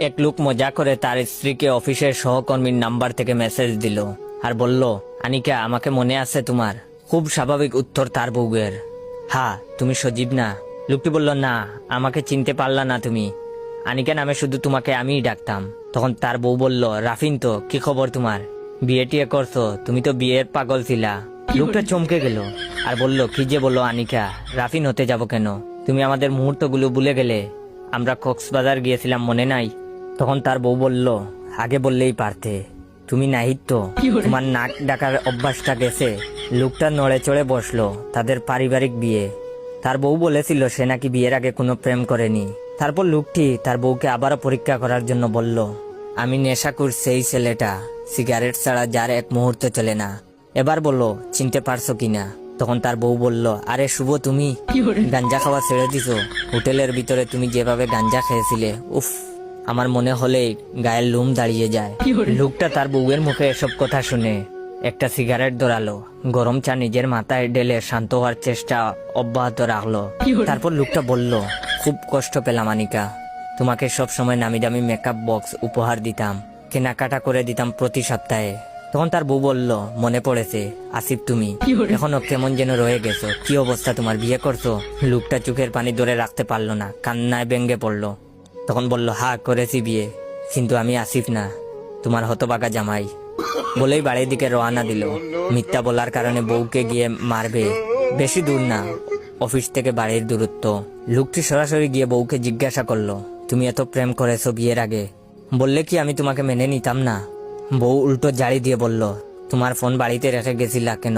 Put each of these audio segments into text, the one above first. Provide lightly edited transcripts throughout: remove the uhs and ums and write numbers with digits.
এক লোক মজা করে তার স্ত্রীকে অফিসের সহকর্মীর নাম্বার থেকে মেসেজ দিল আর বলল, আনিকা আমাকে মনে আছে তোমার? খুব স্বাভাবিক উত্তর তার বউয়ের, হ্যাঁ তুমি সজীব না? লোকটি বলল, না, আমাকে চিনতে পারলা না তুমি? আনিকা নামে শুধু তোমাকে আমিই ডাকতাম। তখন তার বউ বলল, রাফিন তো, কি খবর তোমার? বিয়ে টিয়ে করছো? তুমি তো বিয়ের পাগল ছিলা। লোকটা চমকে গেল আর বলল, কি যে বলো আনিকা, রাফিন হতে যাব কেন? তুমি আমাদের মুহূর্তগুলো ভুলে গেলে? আমরা কক্সবাজার গিয়েছিলাম, মনে নাই? তখন তার বউ বলল, আগে বললেই পারতে, তুমি নাহিত তো, তোমার নাক ডাকার অভ্যাসটা গেছে। লোকটা নড়ে চড়ে বসলো। তাদের পারিবারিক বিয়ে। তার বউ বলেছিল সে নাকি বিয়ের আগে কোনো প্রেম করেনি। তারপর লোকটি তার বউকে আবারও পরীক্ষা করার জন্য বলল, আমি নেশাখোর সেই ছেলেটা, সিগারেট ছাড়া যার এক মুহূর্ত চলে না। এবার বলো চিনতে পারছো কিনা? তখন তার বউ বলল, আরে শুভ, তুমি গাঞ্জা খাওয়া ছেড়ে দিছো? হোটেলের ভিতরে তুমি যেভাবে গাঞ্জা খেয়েছিলে, উফ, আমার মনে হলেই গায়ের লোম দাঁড়িয়ে যায়। লোকটা তার বউয়ের মুখে এসব কথা শুনে একটা সিগারেট ধরালো, গরম চা নিজের মাথায় ঢেলে শান্ত হওয়ার চেষ্টা অব্যাহত রাখলো। তারপর লোকটা বলল, খুব কষ্ট পেলাম আনিকা, তোমাকে সব সময় নামি দামি মেকআপ বক্স উপহার দিতাম, কেনাকাটা করে দিতাম প্রতি সপ্তাহে। তখন তার বউ বলল, মনে পড়েছে আসিফ, তুমি এখনো কেমন যেন রয়ে গেছো। কি অবস্থা তোমার, বিয়ে করছো? লোকটা চোখের পানি ধরে রাখতে পারলো না, কান্নায় ভেঙে পড়লো। তখন বলল, হ্যাঁ করেছি বিয়ে, কিন্তু আমি আসিফ না, তোমার হতভাগা জামাই। বলেই বাড়ির দিকে রওনা দিল। মিথ্যা বলার কারণে বউকে গিয়ে মারবে। বেশি দূর না, অফিস থেকে বাড়ির দূরত্ব। লোকটি সরাসরি গিয়ে বউকে জিজ্ঞাসা করলো, তুমি এত প্রেম করেছো বিয়ের আগে, বললে কি আমি তোমাকে মেনে নিতাম না? বউ উল্টো জাড়ি দিয়ে বলল, তোমার ফোন বাড়িতে রেখে গেছিলা কেন?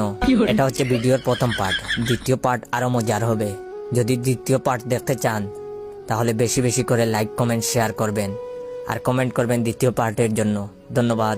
এটা হচ্ছে ভিডিওর প্রথম পার্ট, দ্বিতীয় পার্ট আরো মজার হবে। যদি দ্বিতীয় পার্ট দেখতে চান তাহলে বেশি বেশি করে লাইক, কমেন্ট, শেয়ার করবেন আর কমেন্ট করবেন দ্বিতীয় পার্টের জন্য। ধন্যবাদ।